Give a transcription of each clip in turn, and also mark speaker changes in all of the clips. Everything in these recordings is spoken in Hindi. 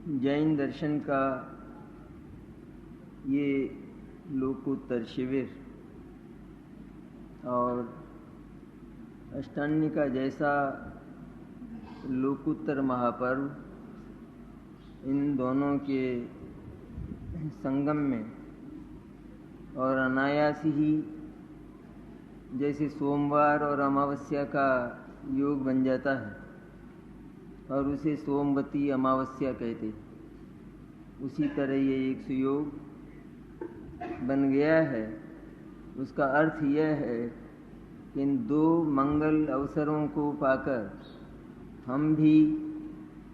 Speaker 1: जैन दर्शन का ये लोकोत्तर शिविर और अष्टांगिका जैसा लोकोत्तर महापर्व इन दोनों के संगम में और अनायास ही जैसे सोमवार और अमावस्या का योग बन जाता है और उसे सोमवती अमावस्या कहते, उसी तरह ये एक सुयोग बन गया है। उसका अर्थ यह है कि इन दो मंगल अवसरों को पाकर हम भी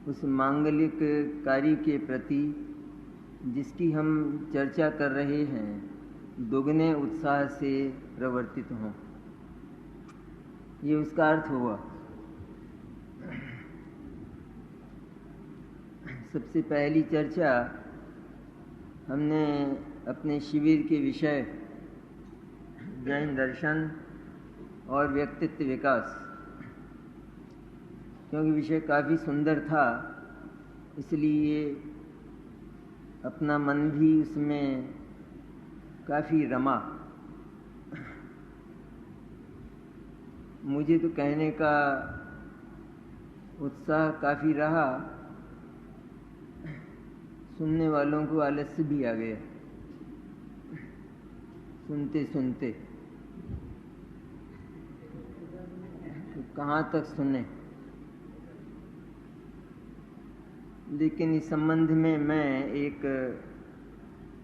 Speaker 1: उस मांगलिक कार्य के प्रति जिसकी हम चर्चा कर रहे हैं दुगने उत्साह से प्रवर्तित हों। ये उसका अर्थ हुआ। सबसे पहली चर्चा हमने अपने शिविर के विषय जैन दर्शन और व्यक्तित्व विकास, क्योंकि विषय काफ़ी सुंदर था इसलिए अपना मन भी उसमें काफ़ी रमा। मुझे तो कहने का उत्साह काफ़ी रहा, सुनने वालों को आलस्य भी आ गया सुनते सुनते। तो कहाँ तक सुने, लेकिन इस संबंध में मैं एक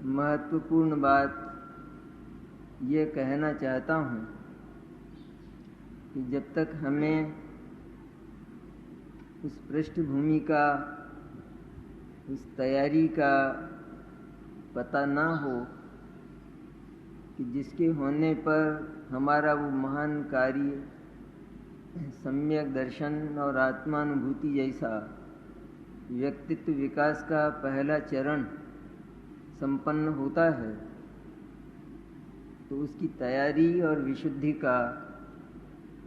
Speaker 1: महत्वपूर्ण बात यह कहना चाहता हूँ कि जब तक हमें उस पृष्ठभूमि का, उस तैयारी का पता ना हो कि जिसके होने पर हमारा वो महान कार्य सम्यक दर्शन और आत्मानुभूति जैसा व्यक्तित्व विकास का पहला चरण संपन्न होता है, तो उसकी तैयारी और विशुद्धि का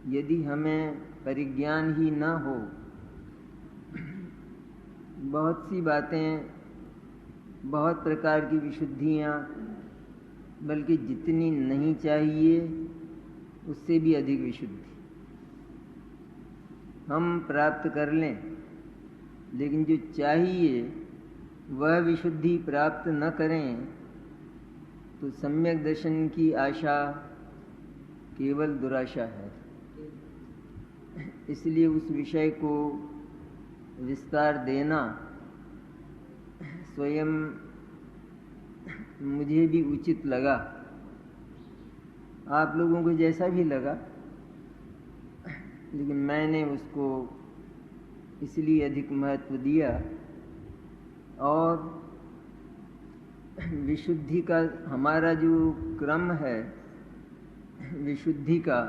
Speaker 1: यदि हमें परिज्ञान ही न हो, बहुत सी बातें, बहुत प्रकार की विशुद्धियाँ, बल्कि जितनी नहीं चाहिए उससे भी अधिक विशुद्धि हम प्राप्त कर लें, लेकिन जो चाहिए वह विशुद्धि प्राप्त न करें तो सम्यक दर्शन की आशा केवल दुराशा है। इसलिए उस विषय को विस्तार देना स्वयं मुझे भी उचित लगा, आप लोगों को जैसा भी लगा, लेकिन मैंने उसको इसलिए अधिक महत्व दिया। और विशुद्धि का हमारा जो क्रम है विशुद्धि का,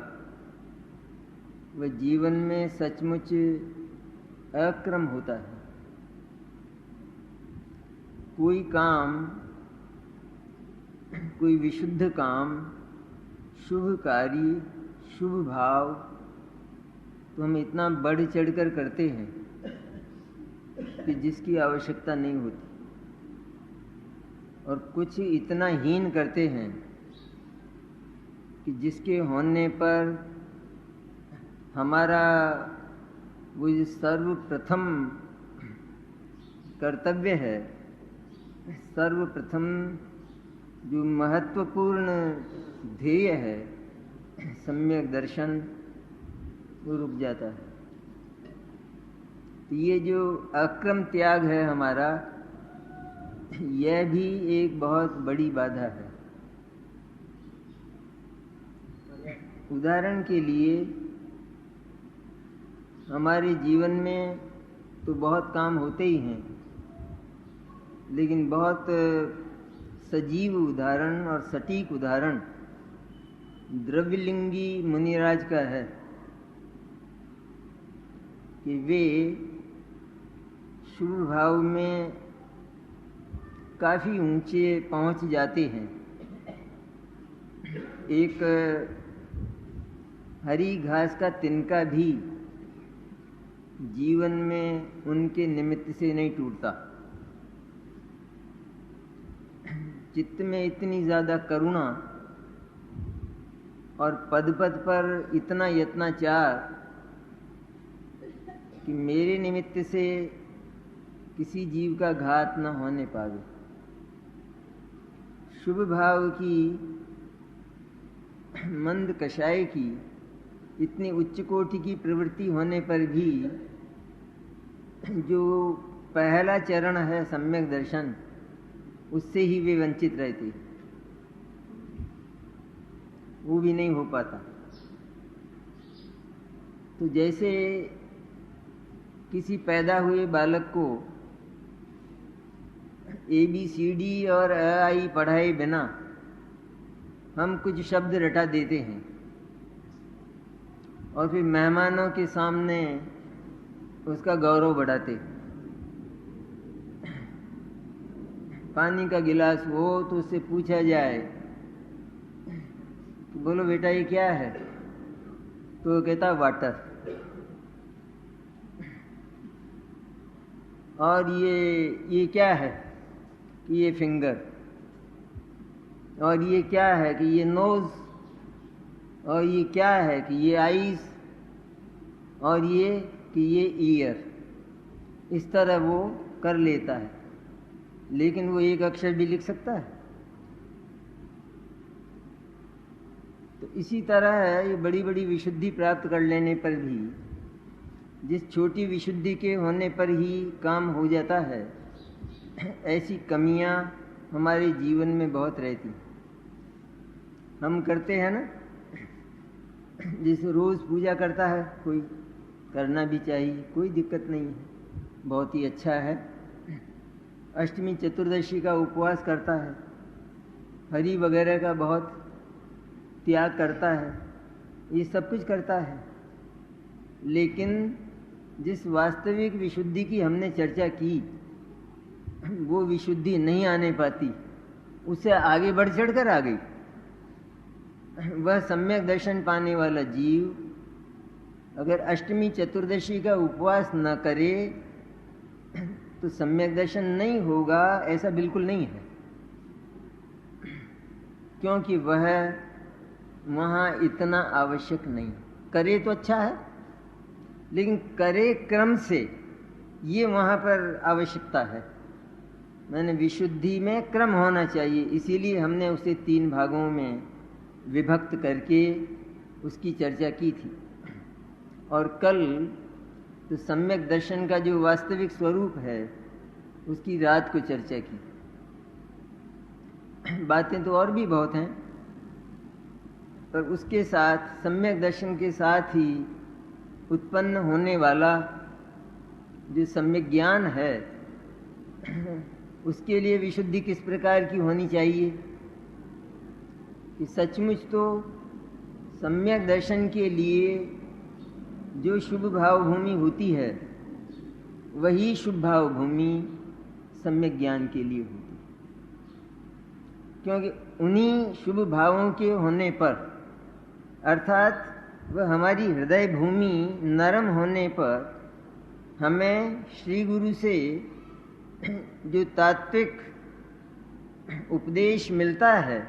Speaker 1: वह जीवन में सचमुच अक्रम होता है। कोई काम, कोई विशुद्ध काम, शुभ कार्य, शुभ भाव तो हम इतना बढ़ चढ़कर करते हैं कि जिसकी आवश्यकता नहीं होती, और कुछ इतना हीन करते हैं कि जिसके होने पर हमारा वो जो सर्वप्रथम कर्तव्य है, सर्वप्रथम जो महत्वपूर्ण ध्येय है सम्यक दर्शन, वो रुक जाता है। तो ये जो अक्रम त्याग है हमारा, यह भी एक बहुत बड़ी बाधा है। उदाहरण के लिए हमारे जीवन में तो बहुत काम होते ही हैं, लेकिन बहुत सजीव उदाहरण और सटीक उदाहरण द्रव्यलिंगी मुनिराज का है कि वे शुभ भाव में काफ़ी ऊंचे पहुंच जाते हैं। एक हरी घास का तिनका भी जीवन में उनके निमित्त से नहीं टूटता। चित्त में इतनी ज़्यादा करुणा और पद पद पर इतना यत्नाचार कि मेरे निमित्त से किसी जीव का घात न होने पावे। शुभ भाव की, मंद कषाय की इतनी उच्च कोटि की प्रवृत्ति होने पर भी जो पहला चरण है सम्यक दर्शन, उससे ही वे वंचित रहते, वो भी नहीं हो पाता। तो जैसे किसी पैदा हुए बालक को ABCD और AI पढ़ाए बिना हम कुछ शब्द रटा देते हैं और फिर मेहमानों के सामने उसका गौरव बढ़ाते। पानी का गिलास हो तो उससे पूछा जाए तो बोलो बेटा ये क्या है, तो वो कहता वाटर। और ये क्या है कि ये फिंगर, और ये क्या है कि ये नोज, और ये क्या है कि ये आईज, और ये कि ये ईयर। इस तरह वो कर लेता है, लेकिन वो एक अक्षर भी लिख सकता है। तो इसी तरह है, ये बड़ी बड़ी विशुद्धि प्राप्त कर लेने पर भी, जिस छोटी विशुद्धि के होने पर ही काम हो जाता है, ऐसी कमियां हमारे जीवन में बहुत रहती। हम करते हैं ना, जिस रोज़ पूजा करता है कोई, करना भी चाहिए, कोई दिक्कत नहीं है, बहुत ही अच्छा है। अष्टमी चतुर्दशी का उपवास करता है, हरी वगैरह का बहुत त्याग करता है, ये सब कुछ करता है। लेकिन जिस वास्तविक विशुद्धि की हमने चर्चा की, वो विशुद्धि नहीं आने पाती, उससे आगे बढ़ चढ़ कर आ गई। वह सम्यक दर्शन पाने वाला जीव अगर अष्टमी चतुर्दशी का उपवास न करे तो सम्यक दर्शन नहीं होगा, ऐसा बिल्कुल नहीं है। क्योंकि वह वहाँ इतना आवश्यक नहीं। करे तो अच्छा है, लेकिन करे क्रम से, ये वहाँ पर आवश्यकता है। मैंने विशुद्धि में क्रम होना चाहिए, इसीलिए हमने उसे 3 भागों में विभक्त करके उसकी चर्चा की थी। और कल तो सम्यक दर्शन का जो वास्तविक स्वरूप है उसकी रात को चर्चा की। बातें तो और भी बहुत हैं, पर उसके साथ, सम्यक दर्शन के साथ ही उत्पन्न होने वाला जो सम्यक ज्ञान है, उसके लिए विशुद्धि किस प्रकार की होनी चाहिए कि सचमुच तो सम्यक दर्शन के लिए जो शुभ भाव भूमि होती है, वही शुभ भाव भूमि सम्यक ज्ञान के लिए होती है। क्योंकि उन्हीं शुभ भावों के होने पर, अर्थात वह हमारी हृदय भूमि नरम होने पर, हमें श्री गुरु से जो तात्विक उपदेश मिलता है,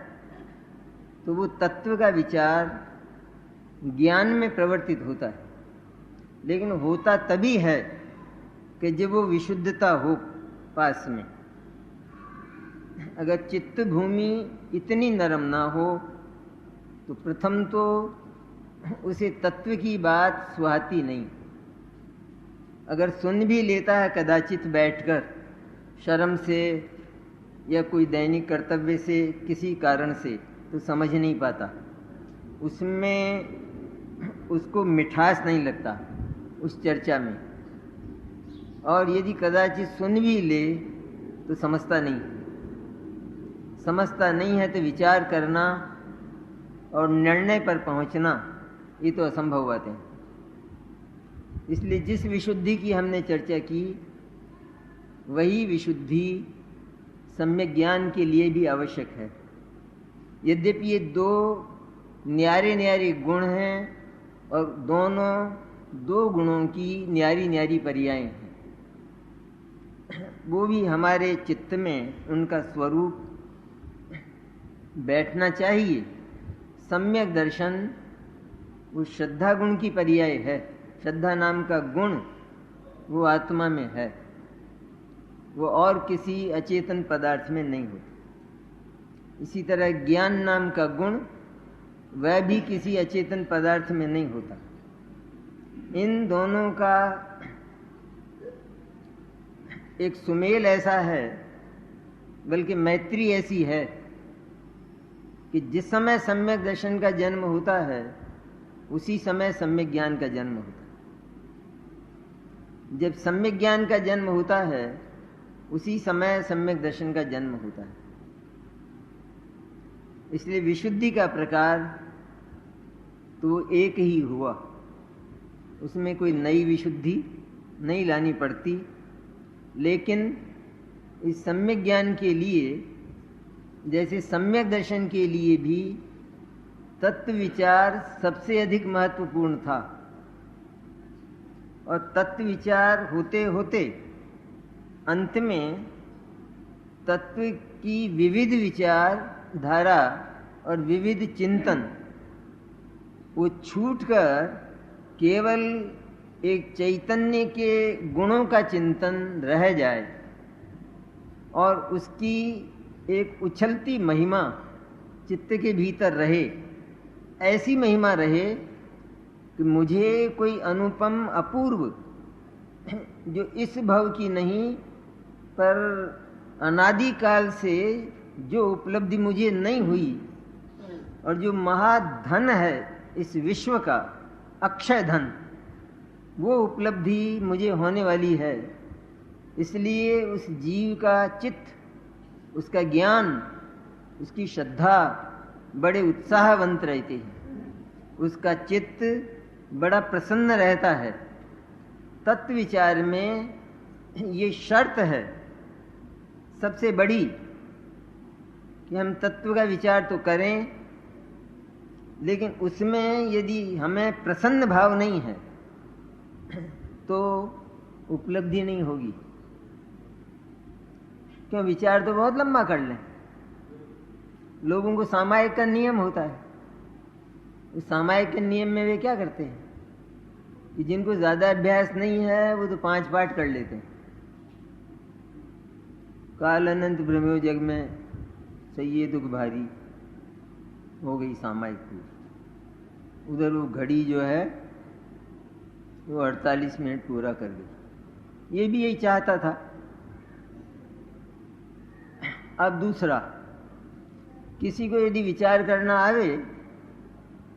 Speaker 1: तो वो तत्व का विचार ज्ञान में प्रवर्तित होता है। लेकिन होता तभी है कि जब वो विशुद्धता हो पास में। अगर चित्त भूमि इतनी नरम ना हो तो प्रथम तो उसे तत्व की बात सुहाती नहीं। अगर सुन भी लेता है कदाचित बैठकर, शर्म से या कोई दैनिक कर्तव्य से, किसी कारण से, तो समझ नहीं पाता, उसमें उसको मिठास नहीं लगता उस चर्चा में। और यदि कदाचित सुन भी ले तो समझता नहीं है, तो विचार करना और निर्णय पर पहुंचना ये तो असंभव बात है। इसलिए जिस विशुद्धि की हमने चर्चा की, वही विशुद्धि सम्यक ज्ञान के लिए भी आवश्यक है। यद्यपि ये 2 न्यारे न्यारे गुण हैं और दोनों 2 गुणों की न्यारी न्यारी पर्याय हैं, वो भी हमारे चित्त में उनका स्वरूप बैठना चाहिए। सम्यक दर्शन वो श्रद्धा गुण की पर्याय है। श्रद्धा नाम का गुण वो आत्मा में है, वो और किसी अचेतन पदार्थ में नहीं होता। इसी तरह ज्ञान नाम का गुण वह भी किसी अचेतन पदार्थ में नहीं होता। इन दोनों का एक सुमेल ऐसा है, बल्कि मैत्री ऐसी है कि जिस समय सम्यक दर्शन का जन्म होता है उसी समय सम्यक ज्ञान का जन्म होता है। जब सम्यक ज्ञान का जन्म होता है उसी समय सम्यक दर्शन का जन्म होता है। इसलिए विशुद्धि का प्रकार तो एक ही हुआ, उसमें कोई नई विशुद्धि नहीं लानी पड़ती। लेकिन इस सम्यक ज्ञान के लिए, जैसे सम्यक दर्शन के लिए भी तत्व विचार सबसे अधिक महत्वपूर्ण था, और तत्व विचार होते होते अंत में तत्व की विविध विचार धारा और विविध चिंतन वो छूटकर केवल एक चैतन्य के गुणों का चिंतन रह जाए और उसकी एक उछलती महिमा चित्त के भीतर रहे। ऐसी महिमा रहे कि मुझे कोई अनुपम अपूर्व जो इस भव की नहीं पर अनादिकाल से जो उपलब्धि मुझे नहीं हुई और जो महाधन है इस विश्व का अक्षय धन, वो उपलब्धि मुझे होने वाली है। इसलिए उस जीव का चित्त, उसका ज्ञान, उसकी श्रद्धा बड़े उत्साहवंत रहते हैं, उसका चित्त बड़ा प्रसन्न रहता है। तत्व विचार में ये शर्त है सबसे बड़ी कि हम तत्व का विचार तो करें, लेकिन उसमें यदि हमें प्रसन्न भाव नहीं है तो उपलब्धि नहीं होगी। क्यों? विचार तो बहुत लंबा कर लें। लोगों को सामायिक का नियम होता है। उस सामायिक के नियम में वे क्या करते हैं कि जिनको ज्यादा अभ्यास नहीं है वो तो 5 पाठ कर लेते हैं। काल अनंत ब्रह्मो जग में सही दुख भारी, हो गई सामायिक पूरी। उधर वो घड़ी जो है वो 48 मिनट पूरा कर गई। ये भी यही चाहता था। अब दूसरा, किसी को यदि विचार करना आवे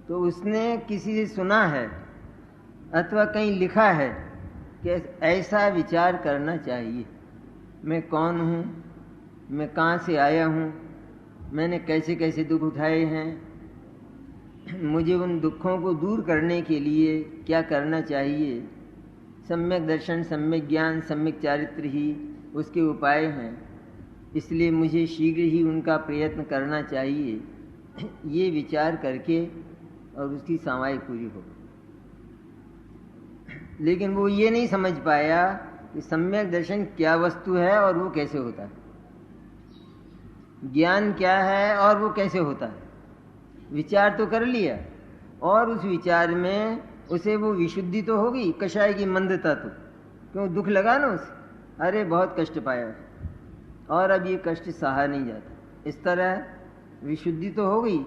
Speaker 1: तो उसने किसी से सुना है अथवा कहीं लिखा है कि ऐसा विचार करना चाहिए। मैं कौन हूँ, मैं कहाँ से आया हूँ, मैंने कैसे कैसे दुख उठाए हैं, मुझे उन दुखों को दूर करने के लिए क्या करना चाहिए। सम्यक दर्शन, सम्यक ज्ञान, सम्यक चारित्र ही उसके उपाय हैं। इसलिए मुझे शीघ्र ही उनका प्रयत्न करना चाहिए। ये विचार करके और उसकी सामायिक पूरी हो। लेकिन वो ये नहीं समझ पाया कि सम्यक दर्शन क्या वस्तु है और वो कैसे होता है, ज्ञान क्या है और वो कैसे होता है। विचार तो कर लिया और उस विचार में उसे वो विशुद्धि तो हो गई, कषाय की मंदता तो क्यों दुख लगा ना उसे, अरे बहुत कष्ट पाया और अब ये कष्ट सहा नहीं जाता। इस तरह विशुद्धि तो हो गई,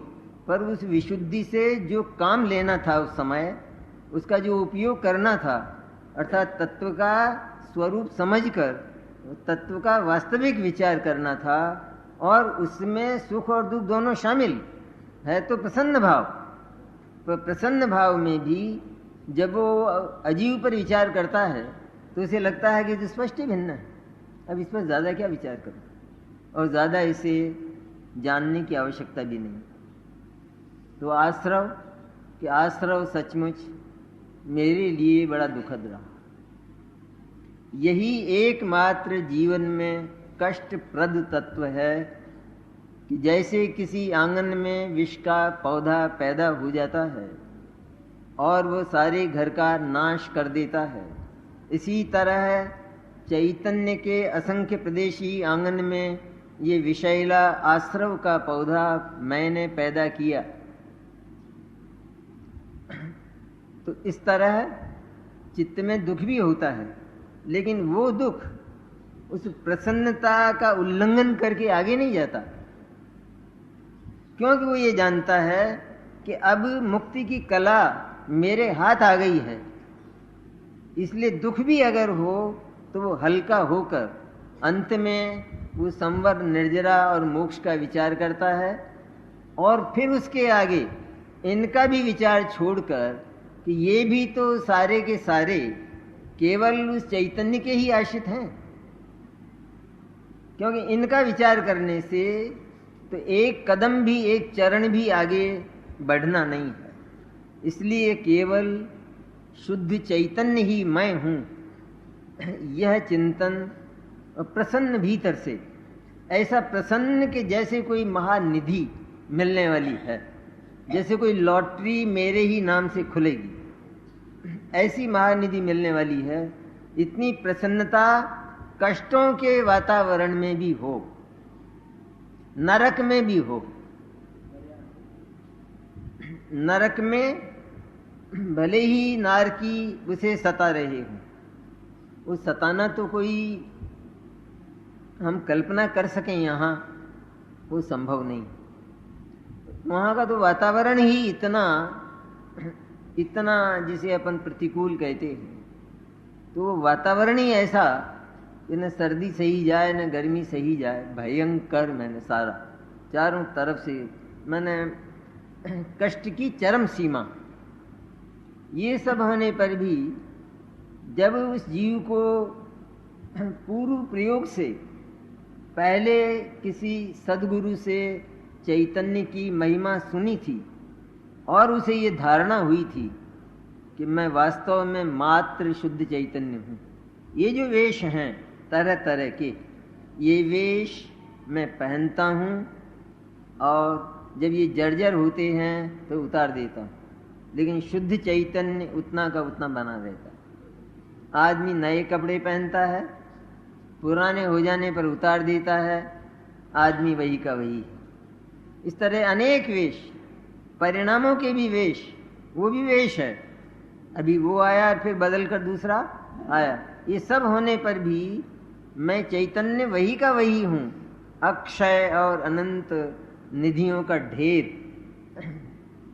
Speaker 1: पर उस विशुद्धि से जो काम लेना था उस समय, उसका जो उपयोग करना था, अर्थात तत्व का स्वरूप समझकर तत्व का वास्तविक विचार करना था, और उसमें सुख और दुख दोनों शामिल है। तो प्रसन्न भाव, पर प्रसन्न भाव में भी जब वो अजीव पर विचार करता है तो उसे लगता है कि जो स्पष्ट ही भिन्न है, अब इस पर ज़्यादा क्या विचार करूं, और ज़्यादा इसे जानने की आवश्यकता भी नहीं। तो आश्रव कि आश्रव सचमुच मेरे लिए बड़ा दुखद रहा। यही एकमात्र जीवन में कष्टप्रद तत्व है कि जैसे किसी आंगन में विष का पौधा पैदा हो जाता है और वो सारे घर का नाश कर देता है, इसी तरह चैतन्य के असंख्य प्रदेशी आंगन में ये विषैला आश्रव का पौधा मैंने पैदा किया। तो इस तरह चित्त में दुख भी होता है, लेकिन वो दुख उस प्रसन्नता का उल्लंघन करके आगे नहीं जाता, क्योंकि वो ये जानता है कि अब मुक्ति की कला मेरे हाथ आ गई है। इसलिए दुख भी अगर हो तो वो हल्का होकर अंत में वो संवर, निर्जरा और मोक्ष का विचार करता है, और फिर उसके आगे इनका भी विचार छोड़कर कि ये भी तो सारे के सारे केवल उस चैतन्य के ही आश्रित हैं, क्योंकि इनका विचार करने से तो एक कदम भी, एक चरण भी आगे बढ़ना नहीं है। इसलिए केवल शुद्ध चैतन्य ही मैं हूं, यह चिंतन प्रसन्न भीतर से, ऐसा प्रसन्न के जैसे कोई महानिधि मिलने वाली है, जैसे कोई लॉटरी मेरे ही नाम से खुलेगी, ऐसी महानिधि मिलने वाली है। इतनी प्रसन्नता कष्टों के वातावरण में भी हो, नरक में भी हो। नरक में भले ही नारकी उसे सता रहे हो, वो सताना तो कोई हम कल्पना कर सकें यहाँ, वो संभव नहीं। वहाँ का तो वातावरण ही इतना इतना जिसे अपन प्रतिकूल कहते हैं, तो वो वातावरण ही ऐसा कि न सर्दी सही जाए न गर्मी सही जाए, भयंकर मैंने सारा चारों तरफ से मैंने कष्ट की चरम सीमा। ये सब होने पर भी जब उस जीव को पूर्व प्रयोग से पहले किसी सद्गुरु से चैतन्य की महिमा सुनी थी और उसे ये धारणा हुई थी कि मैं वास्तव में मात्र शुद्ध चैतन्य हूँ। ये जो वेश हैं तरह तरह के, ये वेश मैं पहनता हूँ और जब ये जर्जर होते हैं तो उतार देता हूँ, लेकिन शुद्ध चैतन्य उतना का उतना बना रहता है। आदमी नए कपड़े पहनता है, पुराने हो जाने पर उतार देता है, आदमी वही का वही। इस तरह अनेक वेश, परिणामों के भी वेश, वो भी वेश है। अभी वो आया और फिर बदल कर दूसरा आया। ये सब होने पर भी मैं चैतन्य वही का वही हूँ, अक्षय और अनंत निधियों का ढेर।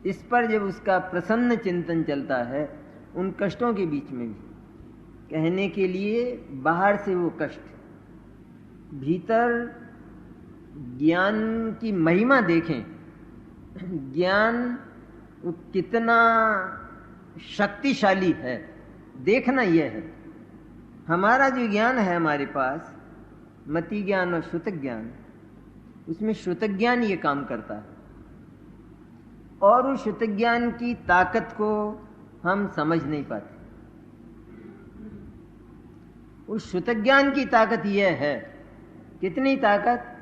Speaker 1: इस पर जब उसका प्रसन्न चिंतन चलता है, उन कष्टों के बीच में भी कहने के लिए बाहर से वो कष्ट, भीतर ज्ञान की महिमा देखें। ज्ञान वो कितना शक्तिशाली है, देखना यह है। हमारा जो ज्ञान है हमारे पास, मति ज्ञान और श्रुत ज्ञान, उसमें श्रुत ज्ञान ये काम करता है, और उस श्रुत ज्ञान की ताकत को हम समझ नहीं पाते। उस श्रुत ज्ञान की ताकत यह है, कितनी ताकत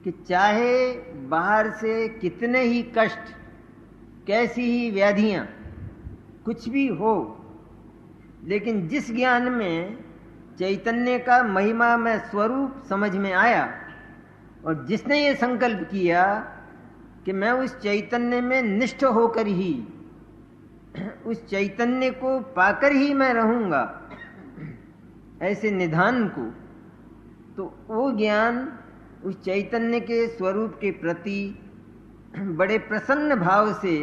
Speaker 1: कि चाहे बाहर से कितने ही कष्ट, कैसी ही व्याधियां, कुछ भी हो, लेकिन जिस ज्ञान में चैतन्य का महिमा में स्वरूप समझ में आया, और जिसने ये संकल्प किया कि मैं उस चैतन्य में निष्ठ होकर ही, उस चैतन्य को पाकर ही मैं रहूंगा, ऐसे निधान को, तो वो ज्ञान उस चैतन्य के स्वरूप के प्रति बड़े प्रसन्न भाव से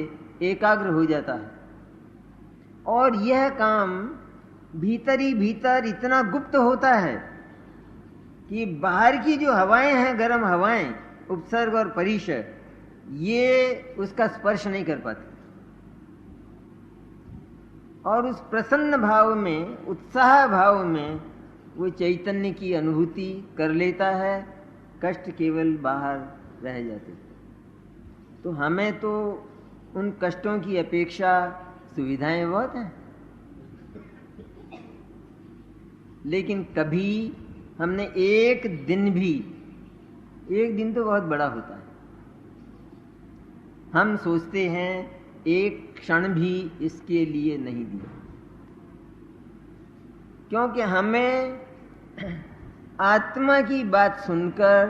Speaker 1: एकाग्र हो जाता है। और यह काम भीतर ही भीतर इतना गुप्त होता है कि बाहर की जो हवाएं हैं, गर्म हवाएं, उपसर्ग और परिसर, ये उसका स्पर्श नहीं कर पाते। और उस प्रसन्न भाव में, उत्साह भाव में वो चैतन्य की अनुभूति कर लेता है, कष्ट केवल बाहर रह जाते। तो हमें तो उन कष्टों की अपेक्षा सुविधाएं बहुत हैं, लेकिन कभी हमने एक दिन भी, एक दिन तो बहुत बड़ा होता है, हम सोचते हैं एक क्षण भी इसके लिए नहीं दिया, क्योंकि हमें आत्मा की बात सुनकर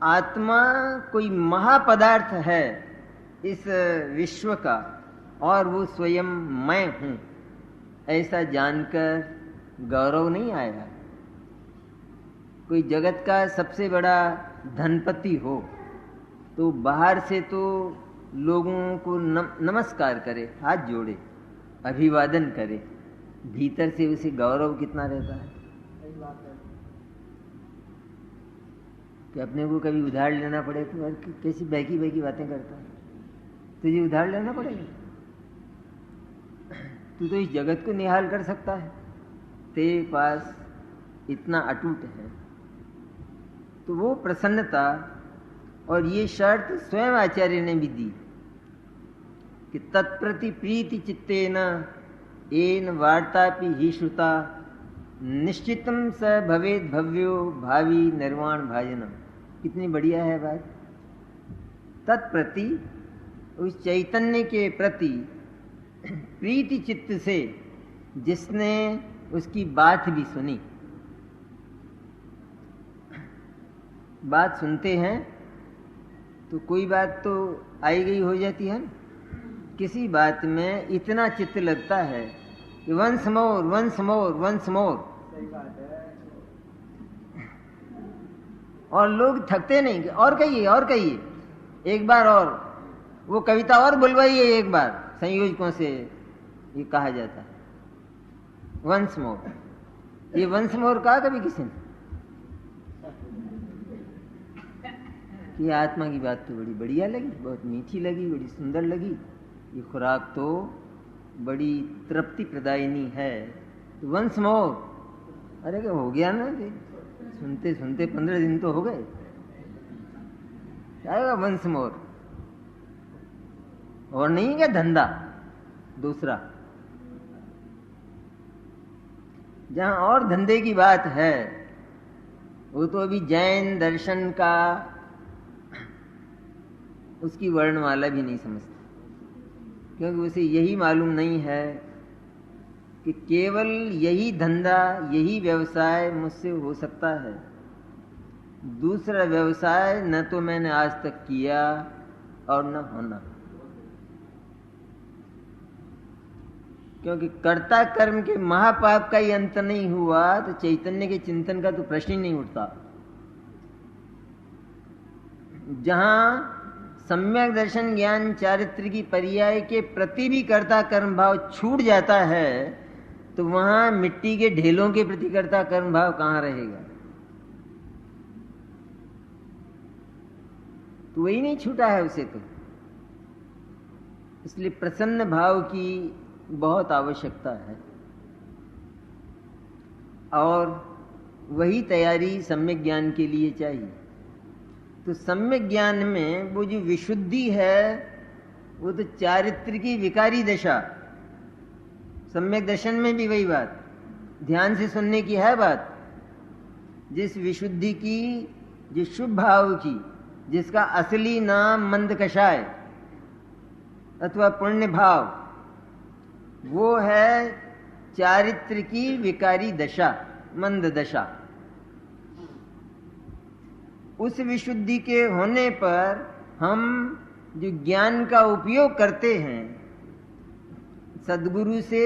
Speaker 1: आत्मा कोई महापदार्थ है इस विश्व का और वो स्वयं मैं हूं, ऐसा जानकर गौरव नहीं आया। कोई जगत का सबसे बड़ा धनपति हो तो बाहर से तो लोगों को नमस्कार करे, हाथ जोड़े, अभिवादन करे, भीतर से उसे गौरव कितना रहता है। कि अपने को कभी उधार लेना पड़े तो कैसी बहकी बहकी बातें करता है, तुझे उधार लेना पड़ेगा? तू तो इस जगत को निहाल कर सकता है, तेरे पास इतना अटूट है। तो वो प्रसन्नता और ये शर्त स्वयं आचार्य ने भी दी कि तत्प्रति प्रीति चित्तेन येन वार्तापि ही श्रुता निश्चितम स भवेद भव्यो भावी निर्वाण भाजनम। कितनी बढ़िया है बात। तत्प्रति, उस चैतन्य के प्रति प्रीति चित्त से जिसने उसकी बात भी सुनी। बात सुनते हैं तो कोई बात तो आई गई हो जाती है, किसी बात में इतना चित्त लगता है कि once more once more once more, और लोग थकते नहीं, और कहिए और कहिए, एक बार और, वो कविता और बुलवाइए एक बार, संयोजकों से ये कहा जाता है वंस मोर। ये वंस मोर कहा कभी किसी ने? कि आत्मा की बात तो बड़ी बढ़िया लगी, बहुत मीठी लगी, बड़ी सुंदर लगी, ये खुराक तो बड़ी तृप्ति प्रदायिनी है, तो वंस मोर। अरे क्या हो गया ना, सुनते सुनते 15 दिन तो हो गए, क्या वंस मोर। और नहीं क्या धंधा दूसरा, जहां और धंधे की बात है वो तो अभी जैन दर्शन का उसकी वर्णमाला भी नहीं समझता, क्योंकि उसे यही मालूम नहीं है कि केवल यही धंधा, यही व्यवसाय मुझसे हो सकता है, दूसरा व्यवसाय न तो मैंने आज तक किया और न होना। क्योंकि कर्ता कर्म के महापाप का ही अंत नहीं हुआ तो चैतन्य के चिंतन का तो प्रश्न ही नहीं उठता। जहां सम्यक दर्शन ज्ञान चारित्र की पर्याय के प्रति भी कर्ता कर्म भाव छूट जाता है तो वहां मिट्टी के ढेलों के प्रति कर्ता कर्म भाव कहां रहेगा? तो वही नहीं छूटा है उसे तो। इसलिए प्रसन्न भाव की बहुत आवश्यकता है और वही तैयारी सम्यक ज्ञान के लिए चाहिए। तो सम्यक ज्ञान में वो जो विशुद्धि है वो तो चारित्र की विकारी दशा, सम्यक दर्शन में भी वही बात, ध्यान से सुनने की है बात, जिस विशुद्धि की, जिस शुभ भाव की, जिसका असली नाम मंद कषाय अथवा पुण्य भाव, वो है चारित्र की विकारी दशा, मंद दशा। उस विशुद्धि के होने पर हम जो ज्ञान का उपयोग करते हैं, सद्गुरु से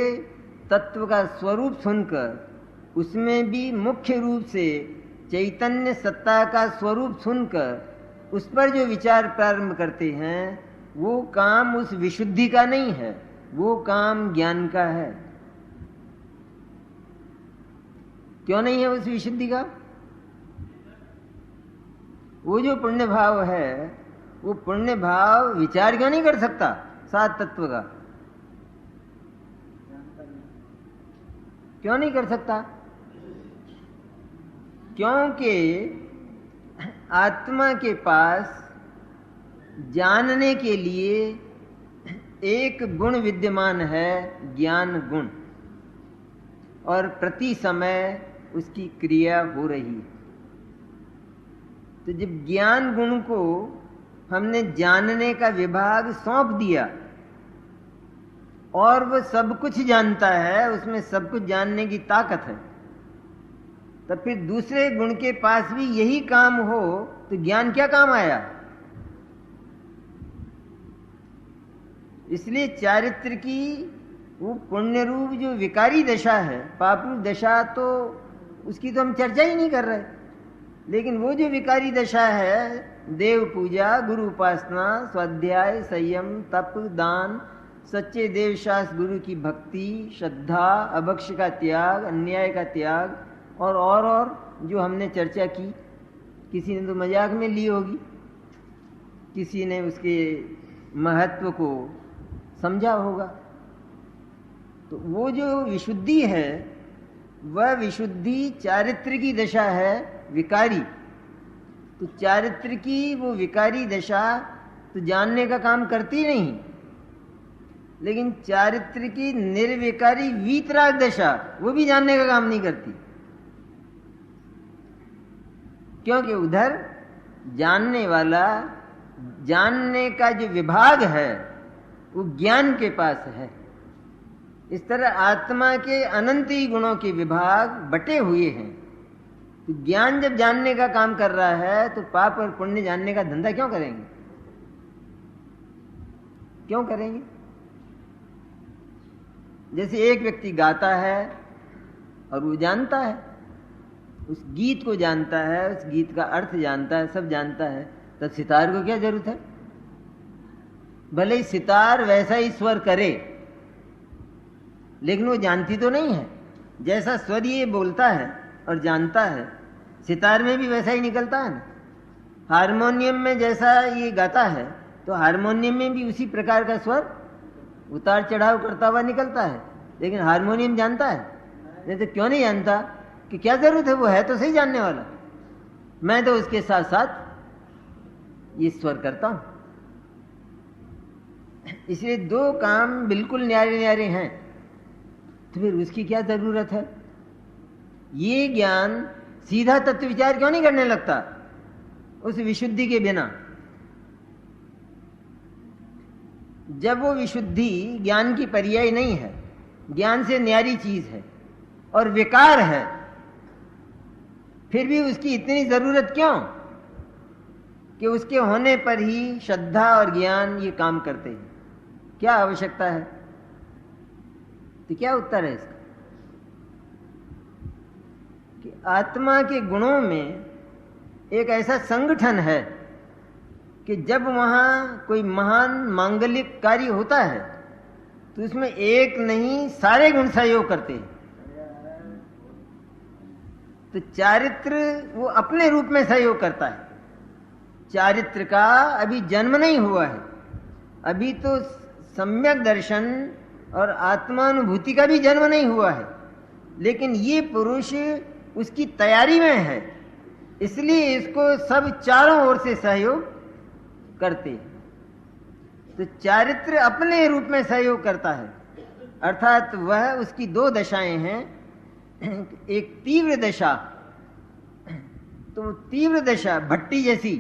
Speaker 1: तत्व का स्वरूप सुनकर उसमें भी मुख्य रूप से चैतन्य सत्ता का स्वरूप सुनकर उस पर जो विचार प्रारंभ करते हैं, वो काम उस विशुद्धि का नहीं है, वो काम ज्ञान का है। क्यों नहीं है उस विशुद्धि का? वो जो पुण्य भाव है, वो पुण्य भाव विचार क्यों नहीं कर सकता सात तत्व का? क्यों नहीं कर सकता? क्योंकि आत्मा के पास जानने के लिए एक गुण विद्यमान है, ज्ञान गुण, और प्रति समय उसकी क्रिया हो रही है। तो जब ज्ञान गुण को हमने जानने का विभाग सौंप दिया और वह सब कुछ जानता है, उसमें सब कुछ जानने की ताकत है, तब फिर दूसरे गुण के पास भी यही काम हो तो ज्ञान क्या काम आया? इसलिए चारित्र की वो पुण्य रूप जो विकारी दशा है, पाप रूप दशा, तो उसकी तो हम चर्चा ही नहीं कर रहे। लेकिन वो जो विकारी दशा है, देव पूजा, गुरु उपासना, स्वाध्याय, संयम, तप, दान, सच्चे देव शास्त्र गुरु की भक्ति, श्रद्धा, अभक्ष का त्याग, अन्याय का त्याग, और जो हमने चर्चा की, किसी ने तो मजाक में ली होगी, किसी ने उसके महत्व को समझा होगा। तो वो जो विशुद्धि है, वह विशुद्धि चारित्र की दशा है, विकारी। तो चारित्र की वो विकारी दशा तो जानने का काम करती नहीं, लेकिन चारित्र की निर्विकारी वीतराग दशा वो भी जानने का काम नहीं करती, क्योंकि उधर जानने वाला, जानने का जो विभाग है वो ज्ञान के पास है। इस तरह आत्मा के अनंत ही गुणों के विभाग बटे हुए हैं। तो ज्ञान जब जानने का काम कर रहा है तो पाप और पुण्य जानने का धंधा क्यों करेंगे? क्यों करेंगे? जैसे एक व्यक्ति गाता है और वो जानता है, उस गीत को जानता है, उस गीत का अर्थ जानता है, सब जानता है, तब सितार को क्या जरूरत है? भले ही सितार वैसा ही स्वर करे, लेकिन वो जानती तो नहीं है। जैसा स्वर ये बोलता है और जानता है, सितार में भी वैसा ही निकलता है ना। हारमोनियम में जैसा ये गाता है, तो हारमोनियम में भी उसी प्रकार का स्वर उतार चढ़ाव करता हुआ निकलता है। लेकिन हारमोनियम जानता है? नहीं तो क्यों नहीं जानता? कि क्या जरूरत है, वो है तो सही जानने वाला। मैं तो उसके साथ साथ ये स्वर करता हूं। इसलिए दो काम बिल्कुल न्यारे न्यारे हैं, तो फिर उसकी क्या जरूरत है? ये ज्ञान सीधा तत्व विचार क्यों नहीं करने लगता उस विशुद्धि के बिना? जब वो विशुद्धि ज्ञान की पर्याय नहीं है, ज्ञान से न्यारी चीज है और विकार है, फिर भी उसकी इतनी जरूरत क्यों कि उसके होने पर ही श्रद्धा और ज्ञान ये काम करते हैं? क्या आवश्यकता है? तो क्या उत्तर है इसका? कि आत्मा के गुणों में एक ऐसा संगठन है कि जब वहां कोई महान मांगलिक कार्य होता है तो उसमें एक नहीं सारे गुण सहयोग करते हैं। तो चारित्र वो अपने रूप में सहयोग करता है। चारित्र का अभी जन्म नहीं हुआ है, अभी तो सम्यक दर्शन और आत्मानुभूति का भी जन्म नहीं हुआ है, लेकिन ये पुरुष उसकी तैयारी में है, इसलिए इसको सब चारों ओर से सहयोग करते हैं। तो चारित्र अपने रूप में सहयोग करता है, अर्थात वह उसकी दो दशाएं हैं। एक तीव्र दशा, तो तीव्र दशा भट्टी जैसी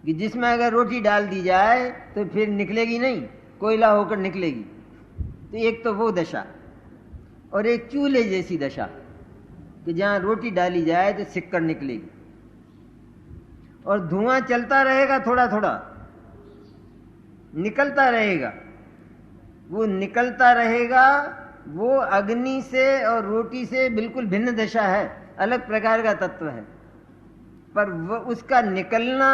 Speaker 1: कि जिसमें अगर रोटी डाल दी जाए तो फिर निकलेगी नहीं, कोयला होकर निकलेगी। तो एक तो वो दशा, और एक चूल्हे जैसी दशा कि जहां रोटी डाली जाए तो सिक्कर निकलेगी और धुआं चलता रहेगा, थोड़ा थोड़ा निकलता रहेगा। वो निकलता रहेगा, वो अग्नि से और रोटी से बिल्कुल भिन्न दशा है, अलग प्रकार का तत्व है, पर वो उसका निकलना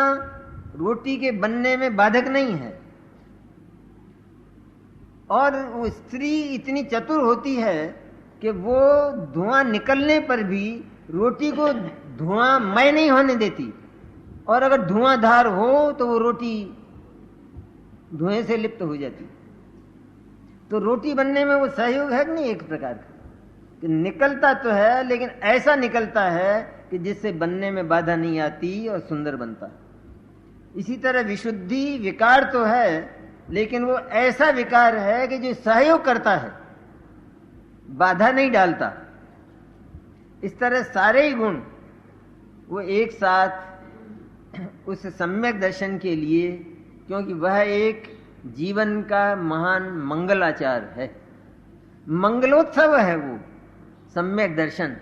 Speaker 1: रोटी के बनने में बाधक नहीं है। और वो स्त्री इतनी चतुर होती है कि वो धुआं निकलने पर भी रोटी को धुआंमय नहीं होने देती, और अगर धुआंधार हो तो वो रोटी धुएं से लिप्त हो जाती। तो रोटी बनने में वो सहयोग है कि नहीं? एक प्रकार का कि निकलता तो है, लेकिन ऐसा निकलता है कि जिससे बनने में बाधा नहीं आती और सुंदर बनता। इसी तरह विशुद्धि विकार तो है, लेकिन वो ऐसा विकार है कि जो सहयोग करता है, बाधा नहीं डालता। इस तरह सारे ही गुण वो एक साथ उस सम्यक दर्शन के लिए, क्योंकि वह एक जीवन का महान मंगलाचार है, मंगलोत्सव है वो सम्यक दर्शन।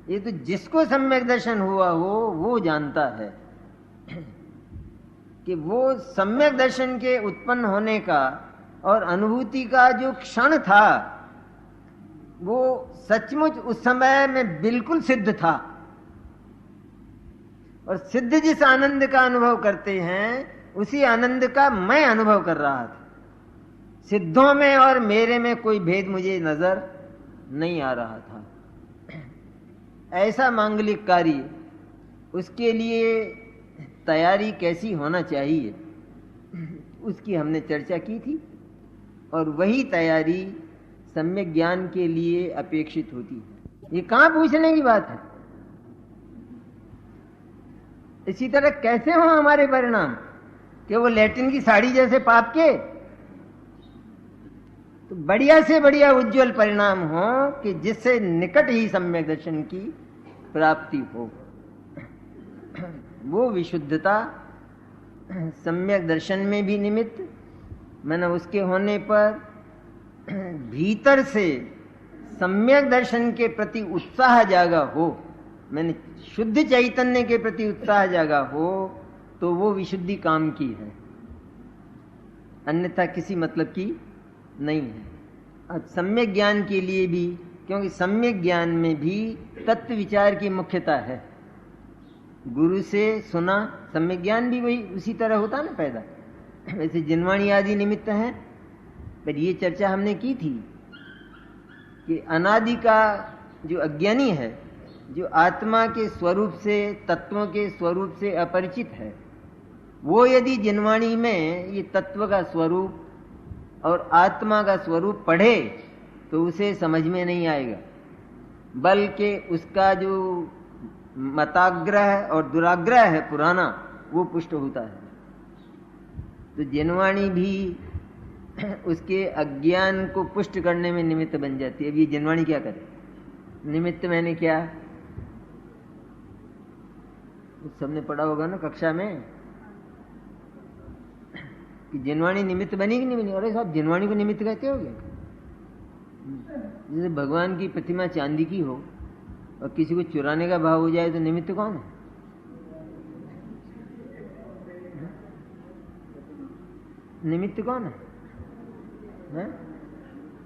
Speaker 1: ये तो जिसको सम्यक दर्शन हुआ हो वो जानता है कि वो सम्यक दर्शन के उत्पन्न होने का और अनुभूति का जो क्षण था वो सचमुच उस समय में बिल्कुल सिद्ध था। और सिद्ध जिस आनंद का अनुभव करते हैं उसी आनंद का मैं अनुभव कर रहा था। सिद्धों में और मेरे में कोई भेद मुझे नजर नहीं आ रहा था। ऐसा मांगलिक कार्य, उसके लिए तैयारी कैसी होना चाहिए उसकी हमने चर्चा की थी। और वही तैयारी सम्यक ज्ञान के लिए अपेक्षित होती है। ये कहां पूछने की बात है। इसी तरह कैसे हो हमारे परिणाम कि वो लैटिन की साड़ी जैसे पाप के, तो बढ़िया से बढ़िया उज्जवल परिणाम हो कि जिससे निकट ही सम्यक दर्शन की प्राप्ति हो। वो विशुद्धता सम्यक दर्शन में भी निमित्त, मैंने उसके होने पर भीतर से सम्यक दर्शन के प्रति उत्साह जागा हो, मैंने शुद्ध चैतन्य के प्रति उत्साह जागा हो, तो वो विशुद्धि काम की है, अन्यथा किसी मतलब की नहीं है। अब सम्यक ज्ञान के लिए भी, क्योंकि सम्यक ज्ञान में भी तत्व विचार की मुख्यता है। गुरु से सुना सम्यक ज्ञान भी वही उसी तरह होता ना पैदा। वैसे जिनवाणी आदि निमित्त हैं, पर ये चर्चा हमने की थी कि अनादि का जो अज्ञानी है, जो आत्मा के स्वरूप से, तत्वों के स्वरूप से अपरिचित है, वो यदि जिनवाणी में ये तत्व का स्वरूप और आत्मा का स्वरूप पढ़े तो उसे समझ में नहीं आएगा, बल्कि उसका जो मताग्रह और दुराग्रह है पुराना, वो पुष्ट होता है। तो जिनवाणी भी उसके अज्ञान को पुष्ट करने में निमित्त बन जाती है। अब ये जिनवाणी क्या करे? निमित्त मैंने क्या, सबने पढ़ा होगा ना कक्षा में कि जिनवाणी निमित्त बनी कि नहीं बनी। अरे साहब, जिनवाणी को निमित्त कहते हो क्या? जैसे भगवान की प्रतिमा चांदी की हो और किसी को चुराने का भाव हो जाए तो निमित्त कौन है? निमित्त कौन है?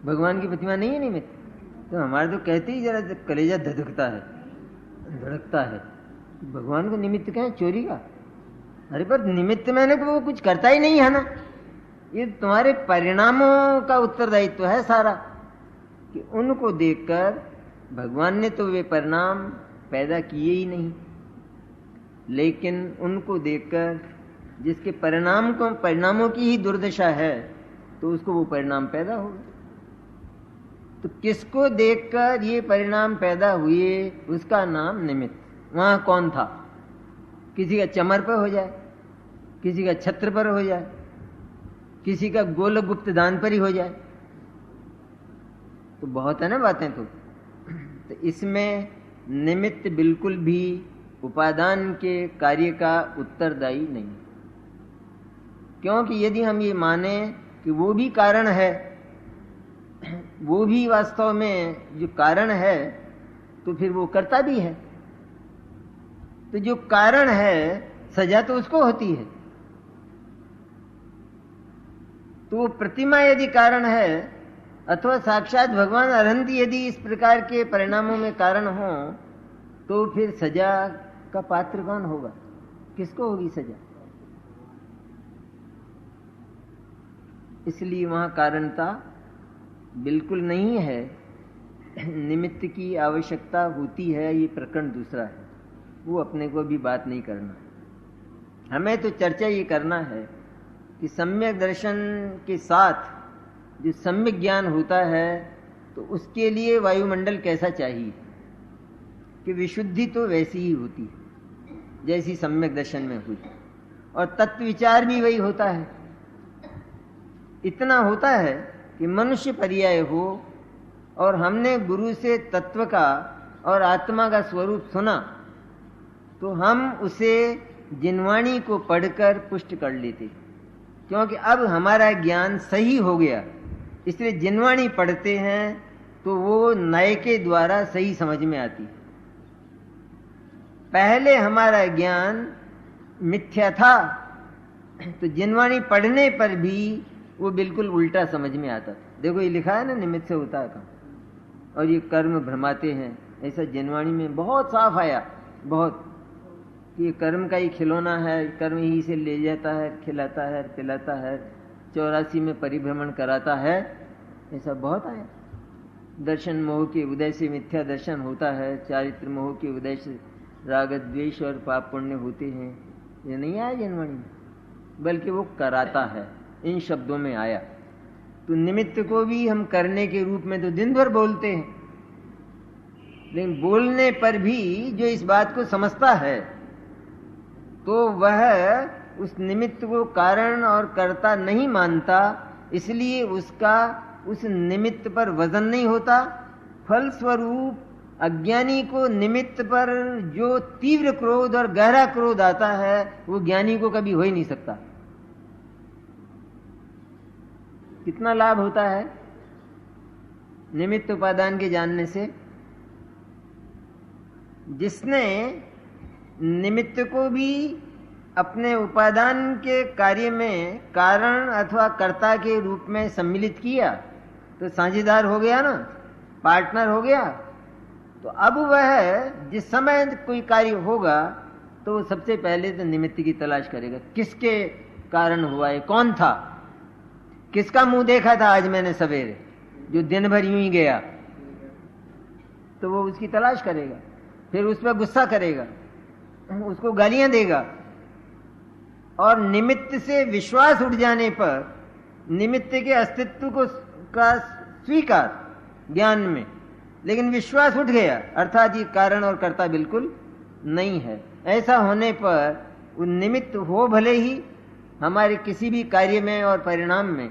Speaker 1: भगवान की प्रतिमा नहीं है निमित्त। तो हमारे तो कहते ही जरा कलेजा धधकता है, धड़कता है, भगवान को निमित्त कहें चोरी का। अरे पर निमित्त मैंने को वो कुछ करता ही नहीं है ना। ये तुम्हारे परिणामों का उत्तरदायित्व है सारा, कि उनको देखकर भगवान ने तो वे परिणाम पैदा किए ही नहीं, लेकिन उनको देखकर जिसके परिणामों की ही दुर्दशा है तो उसको वो परिणाम पैदा होगा। तो किसको देखकर ये परिणाम पैदा हुए उसका नाम निमित्त। वहां कौन था? किसी का चमर पर हो जाए, किसी का छत्र पर हो जाए, किसी का गोलक गुप्त दान पर ही हो जाए, तो बहुत है ना बातें। तो इसमें निमित्त बिल्कुल भी उपादान के कार्य का उत्तरदायी नहीं, क्योंकि यदि हम ये माने कि वो भी कारण है, वो भी वास्तव में जो कारण है, तो फिर वो करता भी है। तो जो कारण है सजा तो उसको होती है। तो वो प्रतिमा यदि कारण है अथवा साक्षात भगवान अरहंत यदि इस प्रकार के परिणामों में कारण हो, तो फिर सजा का पात्र कौन होगा? किसको होगी सजा? इसलिए वहां कारणता बिल्कुल नहीं है, निमित्त की आवश्यकता होती है। ये प्रकरण दूसरा है, वो अपने को भी बात नहीं करना। हमें तो चर्चा ये करना है कि सम्यक दर्शन के साथ जो सम्यक ज्ञान होता है तो उसके लिए वायुमंडल कैसा चाहिए, कि विशुद्धि तो वैसी ही होती है जैसी सम्यक दर्शन में हुई, और तत्व विचार भी वही होता है। इतना होता है कि मनुष्य पर्याय हो और हमने गुरु से तत्व का और आत्मा का स्वरूप सुना, तो हम उसे जिनवाणी को पढ़कर पुष्ट कर लेते, क्योंकि अब हमारा ज्ञान सही हो गया। इसलिए जिनवाणी पढ़ते हैं तो वो नए के द्वारा सही समझ में आती है। पहले हमारा ज्ञान मिथ्या था, तो जिनवाणी पढ़ने पर भी वो बिल्कुल उल्टा समझ में आता था। देखो ये लिखा है ना, निमित्त से होता है काम, और ये कर्म भ्रमाते हैं, ऐसा जिनवाणी में बहुत साफ आया, बहुत, कि ये कर्म का ही खिलौना है, कर्म ही से ले जाता है, खिलाता है, पिलाता है, 84 में परिभ्रमण कराता है, ऐसा बहुत आया। दर्शन मोह के उदय से मिथ्या दर्शन होता है, चारित्र मोह के उदय से राग द्वेष और पाप पुण्य होते हैं, ये नहीं आया जिनवाणी में, बल्कि वो कराता है, इन शब्दों में आया। तो निमित्त को भी हम करने के रूप में तो दिन भर बोलते हैं, लेकिन बोलने पर भी जो इस बात को समझता है तो वह उस निमित्त को कारण और कर्ता नहीं मानता, इसलिए उसका उस निमित्त पर वजन नहीं होता। फलस्वरूप अज्ञानी को निमित्त पर जो तीव्र क्रोध और गहरा क्रोध आता है वो ज्ञानी को कभी हो ही नहीं सकता। कितना लाभ होता है निमित्त उपादान के जानने से। जिसने निमित्त को भी अपने उपादान के कार्य में कारण अथवा कर्ता के रूप में सम्मिलित किया तो साझेदार हो गया ना, पार्टनर हो गया। तो अब वह जिस समय कोई कार्य होगा तो सबसे पहले तो निमित्त की तलाश करेगा, किसके कारण हुआ है, कौन था, किसका मुंह देखा था आज मैंने सवेरे जो दिन भर यूं ही गया, तो वो उसकी तलाश करेगा, फिर उस पर गुस्सा करेगा, उसको गालियां देगा। और निमित्त से विश्वास उठ जाने पर निमित्त के अस्तित्व को का स्वीकार ज्ञान में, लेकिन विश्वास उठ गया, अर्थात ये कारण और कर्ता बिल्कुल नहीं है। ऐसा होने पर वो निमित्त हो भले ही हमारे किसी भी कार्य में और परिणाम में,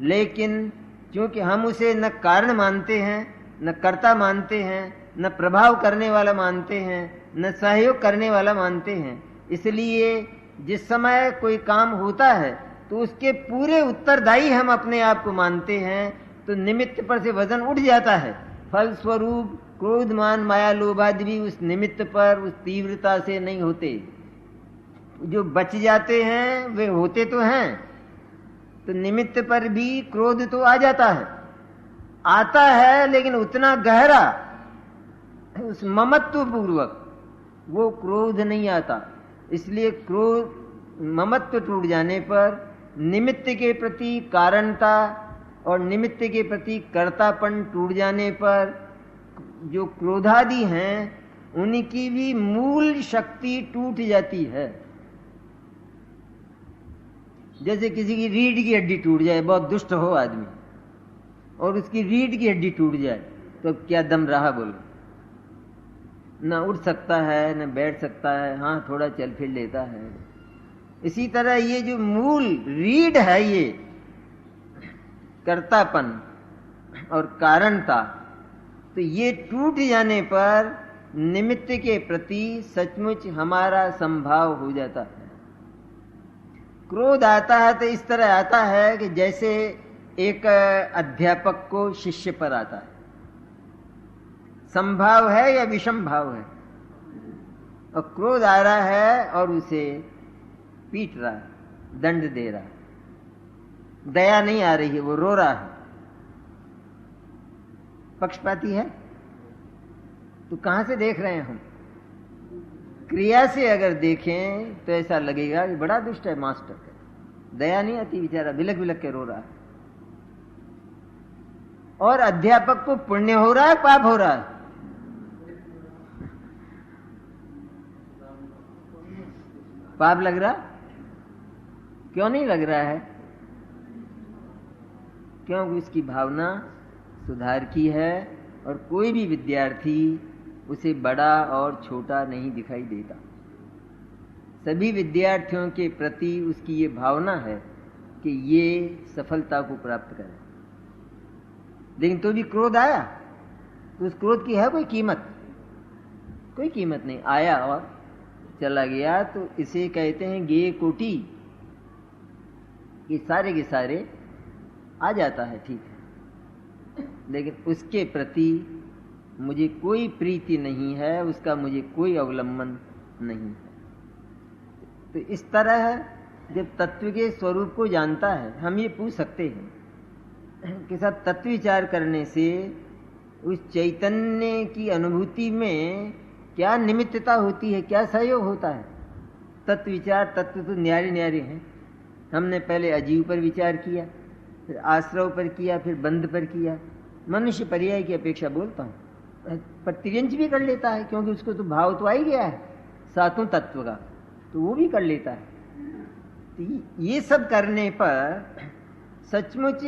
Speaker 1: लेकिन क्योंकि हम उसे न कारण मानते हैं, न कर्ता मानते हैं, न प्रभाव करने वाला मानते हैं, न सहयोग करने वाला मानते हैं, इसलिए जिस समय कोई काम होता है तो उसके पूरे उत्तरदायी हम अपने आप को मानते हैं, तो निमित्त पर से वजन उठ जाता है। फलस्वरूप क्रोध मान माया लोभ आदि भी उस निमित्त पर उस तीव्रता से नहीं होते। जो बच जाते हैं वे होते तो हैं, तो निमित्त पर भी क्रोध तो आ जाता है, आता है, लेकिन उतना गहरा उस ममत्व पूर्वक वो क्रोध नहीं आता। इसलिए क्रोध ममत्व टूट जाने पर निमित्त के प्रति कारणता और निमित्त के प्रति कर्तापन टूट जाने पर जो क्रोधादि हैं उनकी भी मूल शक्ति टूट जाती है। जैसे किसी की रीढ़ की हड्डी टूट जाए, बहुत दुष्ट हो आदमी, और उसकी रीढ़ की हड्डी टूट जाए तो क्या दम रहा बोलो, न उठ सकता है न बैठ सकता है, हाँ थोड़ा चल फिर लेता है। इसी तरह ये जो मूल रीढ़ है, ये कर्तापन और कारणता, तो ये टूट जाने पर निमित्त के प्रति सचमुच हमारा संभाव हो जाता है। क्रोध आता है तो इस तरह आता है कि जैसे एक अध्यापक को शिष्य पर आता है, संभाव है या विषम भाव है, और क्रोध आ रहा है और उसे पीट रहा है, दंड दे रहा है, दया नहीं आ रही है, वो रो रहा है, पक्षपाती है। तो कहां से देख रहे हैं हम? क्रिया से अगर देखें तो ऐसा लगेगा कि बड़ा दुष्ट है मास्टर, दया नहीं आती, बेचारा बिलक बिलक के रो रहा है। और अध्यापक को पुण्य हो रहा है पाप हो रहा है? पाप लग रहा? क्यों नहीं लग रहा है? क्योंकि उसकी भावना सुधार की है और कोई भी विद्यार्थी उसे बड़ा और छोटा नहीं दिखाई देता। सभी विद्यार्थियों के प्रति उसकी ये भावना है कि ये सफलता को प्राप्त करें। लेकिन तो भी क्रोध आया तो उस क्रोध की है कोई कीमत? कोई कीमत नहीं। आया और चला गया, तो इसे कहते हैं गेय कोटि। ये सारे के सारे आ जाता है, ठीक है, लेकिन उसके प्रति मुझे कोई प्रीति नहीं है, उसका मुझे कोई अवलंबन नहीं है। तो इस तरह जब तत्व के स्वरूप को जानता है, हम ये पूछ सकते हैं कि सब तत्व विचार करने से उस चैतन्य की अनुभूति में क्या निमित्तता होती है, क्या सहयोग होता है। तत्व विचार, तत्व तो न्यारे न्यारे हैं। हमने पहले अजीव पर विचार किया, फिर आश्रव पर किया, फिर बंध पर किया। मनुष्य पर्याय की अपेक्षा बोलता हूँ, पर तिर्यंच भी कर लेता है, क्योंकि उसको तो भाव तो आ ही गया है सातों तत्व का, तो वो भी कर लेता है। तो ये सब करने पर सचमुच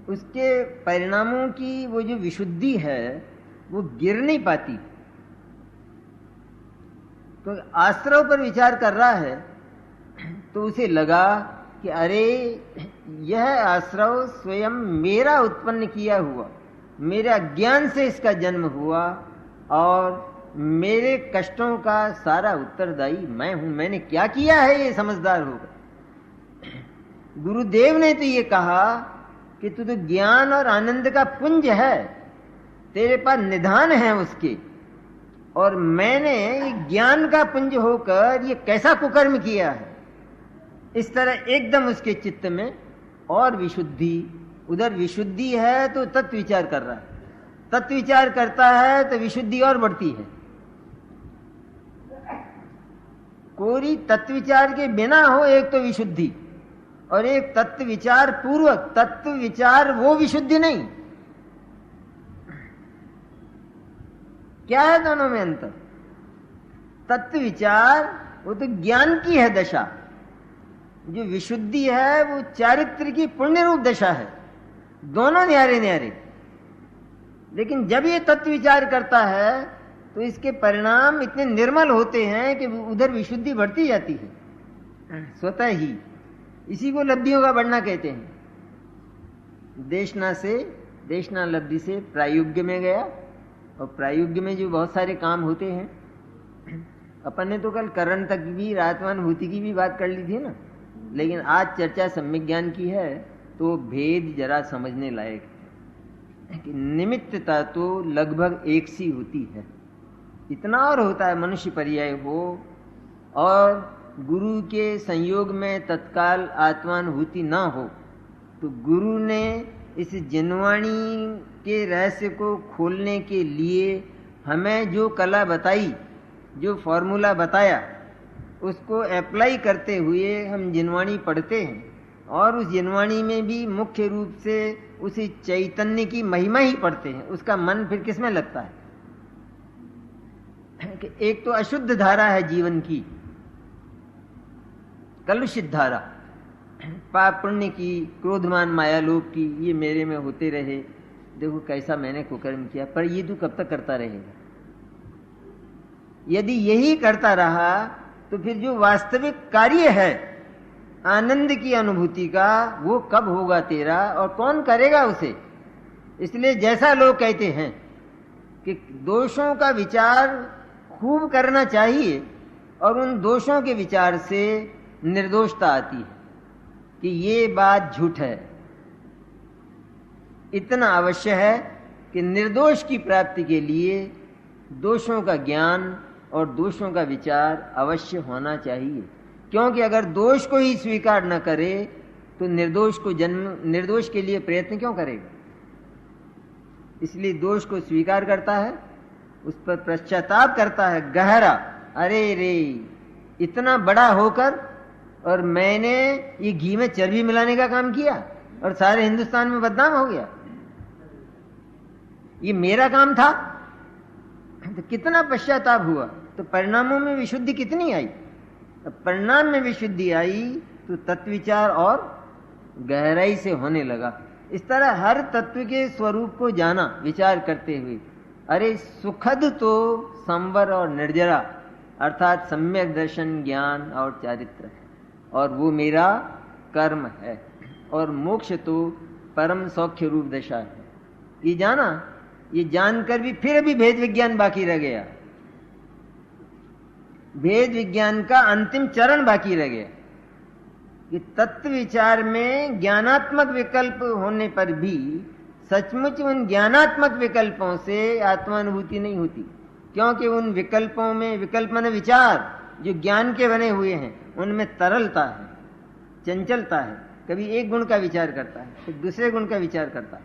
Speaker 1: उसके परिणामों की वो जो विशुद्धि है वो गिर नहीं पाती। तो आश्रव पर विचार कर रहा है तो उसे लगा कि अरे यह आश्रव स्वयं मेरा उत्पन्न किया हुआ, मेरे अज्ञान से इसका जन्म हुआ और मेरे कष्टों का सारा उत्तरदायी मैं हूं। मैंने क्या किया है ये समझदार होगा। गुरुदेव ने तो ये कहा कि तू तो ज्ञान और आनंद का पुंज है, तेरे पास निधान है उसके, और मैंने ये ज्ञान का पुंज होकर ये कैसा कुकर्म किया है। इस तरह एकदम उसके चित्त में और विशुद्धि, उधर विशुद्धि है तो तत्व विचार कर रहा है, तत्व विचार करता है तो विशुद्धि और बढ़ती है। कोई तत्व विचार के बिना हो एक तो विशुद्धि, और एक तत्व विचार पूर्वक। तत्व विचार वो विशुद्धि नहीं। क्या है दोनों में अंतर? तत्व विचार वो तो ज्ञान की है दशा, जो विशुद्धि है वो चारित्र की पुण्य रूप दशा है। दोनों न्यारे न्यारे। लेकिन जब ये तत्व विचार करता है तो इसके परिणाम इतने निर्मल होते हैं कि उधर विशुद्धि बढ़ती जाती है स्वतः ही। इसी को लब्धियों का बढ़ना कहते हैं। देशना लब्धि से प्रायुग्य में गया, और प्रायुग्य में जो बहुत सारे काम होते हैं, अपन ने तो कल करण तक भी, आत्मानुभूति की भी बात कर ली थी ना, लेकिन आज चर्चा सम्यक ज्ञान की है तो भेद जरा समझने लायक है कि निमित्तता तो लगभग एक सी होती है। इतना और होता है मनुष्य पर्याय हो और गुरु के संयोग में तत्काल आत्मानुभूति ना हो, तो गुरु ने इस जिनवाणी के रहस्य को खोलने के लिए हमें जो कला बताई, जो फॉर्मूला बताया, उसको अप्लाई करते हुए हम जिनवाणी पढ़ते हैं, और उस जिनवाणी में भी मुख्य रूप से उसी चैतन्य की महिमा ही पढ़ते हैं। उसका मन फिर किसमें लगता है कि एक तो अशुद्ध धारा है जीवन की, कलुषित धारा, पाप पुण्य की, क्रोधमान माया लोभ की, ये मेरे में होते रहे, देखो कैसा मैंने कुकर्म किया। पर ये तू कब तक करता रहेगा? यदि यही करता रहा तो फिर जो वास्तविक कार्य है आनंद की अनुभूति का, वो कब होगा तेरा, और कौन करेगा उसे? इसलिए जैसा लोग कहते हैं कि दोषों का विचार खूब करना चाहिए, और उन दोषों के विचार से निर्दोषता आती है कि ये बात झूठ है। इतना अवश्य है कि निर्दोष की प्राप्ति के लिए दोषों का ज्ञान और दोषों का विचार अवश्य होना चाहिए, क्योंकि अगर दोष को ही स्वीकार न करे तो निर्दोष के लिए प्रयत्न क्यों करेगा? इसलिए दोष को स्वीकार करता है, उस पर पश्चाताप करता है गहरा, अरे रे इतना बड़ा होकर और मैंने ये घी में चर्बी मिलाने का काम किया और सारे हिंदुस्तान में बदनाम हो गया, ये मेरा काम था। तो कितना पश्चाताप हुआ, तो परिणामों में विशुद्धि कितनी आई। परिणाम में विशुद्धि आई तो तत्व विचार और गहराई से होने लगा। इस तरह हर तत्व के स्वरूप को जाना विचार करते हुए, अरे सुखद तो संवर और निर्जरा अर्थात सम्यक दर्शन, ज्ञान और चारित्र है, और वो मेरा कर्म है, और मोक्ष तो परम सौख्य रूप दशा है। ये जाना, ये जानकर भी फिर अभी भेद विज्ञान बाकी रह गया। भेद विज्ञान का अंतिम चरण बाकी रह गया कि तत्व विचार में ज्ञानात्मक विकल्प होने पर भी सचमुच उन ज्ञानात्मक विकल्पों से आत्मानुभूति नहीं होती, क्योंकि उन विकल्पों में, विकल्प माने विचार जो ज्ञान के बने हुए हैं, उनमें तरलता है, चंचलता है। कभी एक गुण का विचार करता है, फिर दूसरे गुण का विचार करता है।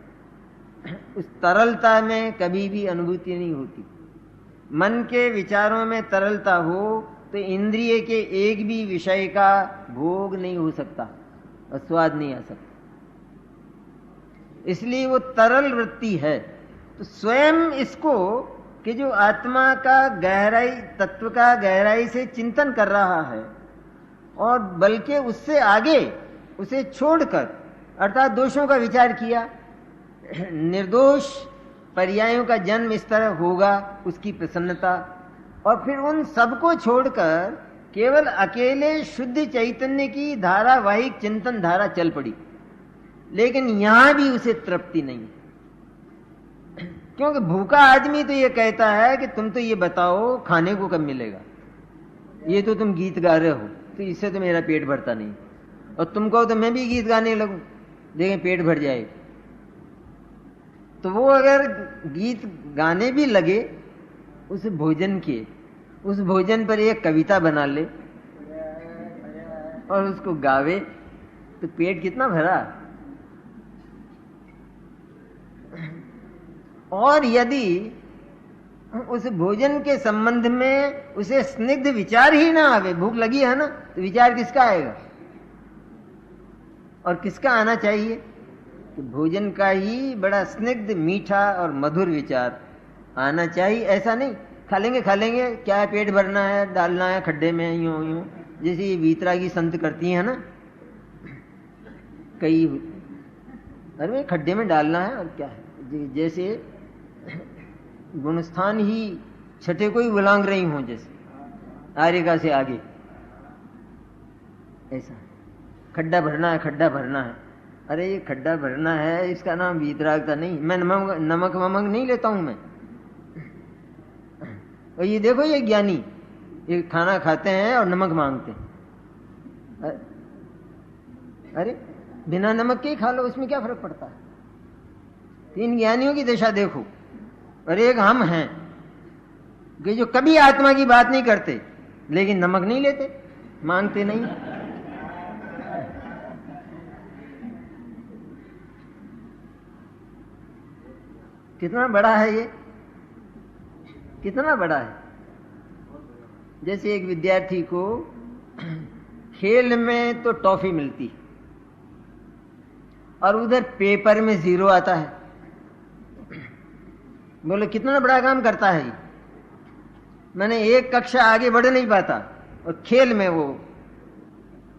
Speaker 1: उस तरलता में कभी भी अनुभूति नहीं होती। मन के विचारों में तरलता हो तो इंद्रिय के एक भी विषय का भोग नहीं हो सकता और स्वाद नहीं आ सकता। इसलिए वो तरल वृत्ति है। तो स्वयं इसको कि जो आत्मा का गहराई, तत्व का गहराई से चिंतन कर रहा है और बल्कि उससे आगे उसे छोड़कर, अर्थात दोषों का विचार किया, निर्दोष पर्यायों का जन्म इस तरह होगा, उसकी प्रसन्नता, और फिर उन सबको छोड़कर केवल अकेले शुद्ध चैतन्य की धारावाहिक चिंतन धारा चल पड़ी। लेकिन यहां भी उसे तृप्ति नहीं, क्योंकि भूखा आदमी तो ये कहता है कि तुम तो ये बताओ खाने को कब मिलेगा, ये तो तुम गीत गा रहे हो, तो इससे तो मेरा पेट भरता नहीं, और तुम कहो तो मैं भी गीत गाने लगूं, देखें पेट भर जाए। तो वो अगर गीत गाने भी लगे उस भोजन के, उस भोजन पर एक कविता बना ले और उसको गावे, तो पेट कितना भरा। और यदि उस भोजन के संबंध में उसे स्निग्ध विचार ही ना आवे, भूख लगी है ना, तो विचार किसका आएगा और किसका आना चाहिए? कि भोजन का ही बड़ा स्निग्ध, मीठा और मधुर विचार आना चाहिए। ऐसा नहीं खा लेंगे क्या है, पेट भरना है, डालना है खड्डे में, यूं यूं जैसे ये वीतरागी संत करती है ना, कई अरे खड्डे में डालना है और क्या है, जैसे गुणस्थान ही छठे को ही बुलांग रही हूं, जैसे आर्यका से आगे, ऐसा खड्डा भरना है। अरे ये खड्डा भरना है, इसका नाम वीतरागता नहीं। मैं नमक वमक नहीं लेता हूं मैं। और ये देखो ये ज्ञानी, ये खाना खाते हैं और नमक मांगते हैं। अरे बिना नमक के ही खा लो, उसमें क्या फर्क पड़ता है? तीन ज्ञानियों की दशा देखो, और एक हम हैं कि जो कभी आत्मा की बात नहीं करते, लेकिन नमक नहीं लेते, मांगते नहीं। कितना बड़ा है ये, कितना बड़ा है। जैसे एक विद्यार्थी को खेल में तो टॉफी मिलती और उधर पेपर में 0 आता है, बोले कितना बड़ा काम करता है ये। मैंने एक कक्षा आगे बढ़ नहीं पाता और खेल में वो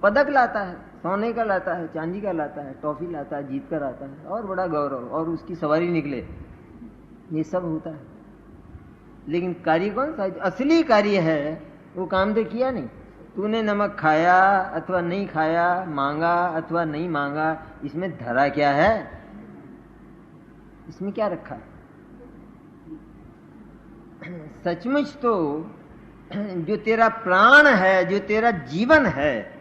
Speaker 1: पदक लाता है, सोने का लाता है, चांदी का लाता है, टॉफी लाता है, जीत कर आता है, और बड़ा गौरव, और उसकी सवारी निकले, ये सब होता है। लेकिन कार्य कौन सा? असली कार्य है वो काम तो किया नहीं। तूने नमक खाया अथवा नहीं खाया, मांगा अथवा नहीं मांगा, इसमें धरा क्या है? इसमें क्या रखा है? सचमुच तो जो तेरा प्राण है, जो तेरा जीवन है,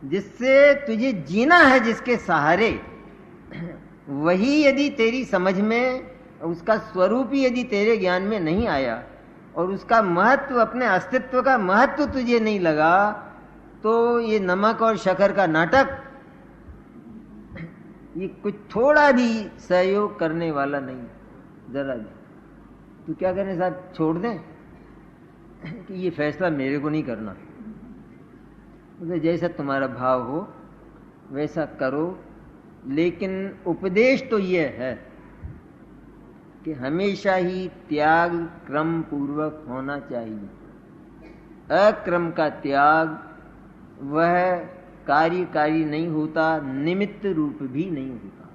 Speaker 1: जिससे तुझे जीना है, जिसके सहारे, वही यदि तेरी समझ में, उसका स्वरूप ही यदि तेरे ज्ञान में नहीं आया और उसका महत्व, अपने अस्तित्व का महत्व तुझे नहीं लगा, तो ये नमक और शक्कर का नाटक ये कुछ थोड़ा भी सहयोग करने वाला नहीं, जरा भी। तो क्या करें साहब, छोड़ दें कि ये फैसला मेरे को नहीं करना, तो जैसा तुम्हारा भाव हो वैसा करो। लेकिन उपदेश तो ये है कि हमेशा ही त्याग क्रम पूर्वक होना चाहिए। अक्रम का त्याग वह कार्यकारी नहीं होता, निमित्त रूप भी नहीं होता।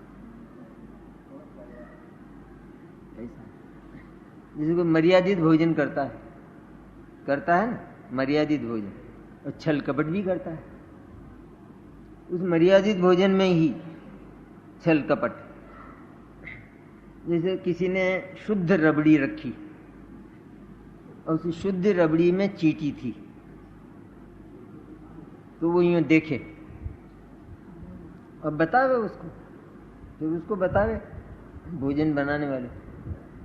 Speaker 1: ऐसा जिसे कोई मर्यादित भोजन करता है ना, मर्यादित भोजन, और छल कपट भी करता है उस मर्यादित भोजन में ही, छल कपट। जैसे किसी ने शुद्ध रबड़ी रखी और उस शुद्ध रबड़ी में चींटी थी, तो वो यूं देखे और बतावे उसको, फिर उसको बतावे भोजन बनाने वाले,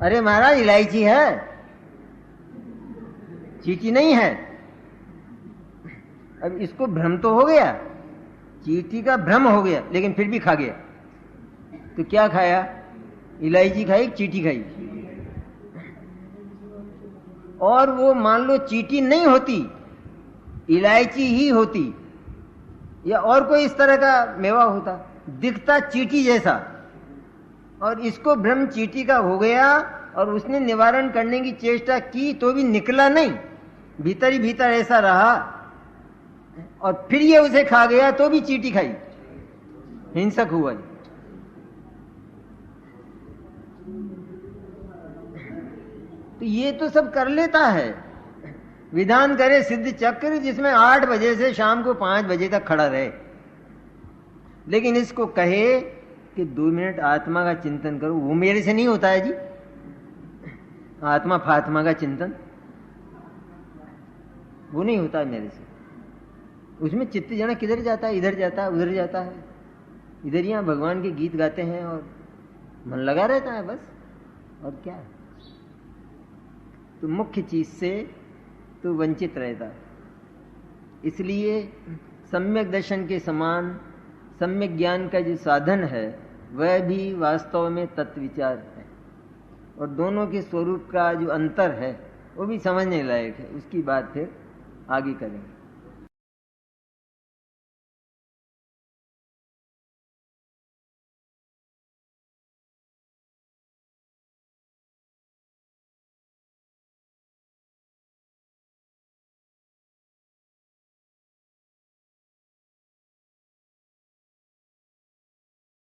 Speaker 1: अरे महाराज इलायची है, चींटी नहीं है। अब इसको भ्रम तो हो गया, चींटी का भ्रम हो गया, लेकिन फिर भी खा गया। तो क्या खाया? इलायची खाई, चींटी खाई। और वो मान लो चींटी नहीं होती, इलायची ही होती, या और कोई इस तरह का मेवा होता, दिखता चींटी जैसा, और इसको भ्रम चींटी का हो गया और उसने निवारण करने की चेष्टा की तो भी निकला नहीं, भीतर ही भीतर ऐसा रहा, और फिर ये उसे खा गया तो भी चींटी खाई। हिंसक हुआ। तो ये तो सब कर लेता है। विधान करे सिद्ध चक्र, जिसमें 8 बजे से शाम को 5 बजे तक खड़ा रहे, लेकिन इसको कहे कि 2 मिनट आत्मा का चिंतन करो, वो मेरे से नहीं होता है जी। आत्मा फात्मा का चिंतन वो नहीं होता है मेरे से। उसमें चित्त जना किधर जाता है, इधर जाता है, उधर जाता है, इधर यहाँ भगवान के गीत गाते हैं और मन लगा रहता है बस, और क्या है। तो मुख्य चीज से तो वंचित रहता है। इसलिए सम्यक दर्शन के समान सम्यक ज्ञान का जो साधन है वह भी वास्तव में तत्व विचार है, और दोनों के स्वरूप का जो अंतर है वो भी समझने लायक है। उसकी बात फिर आगे करेंगे।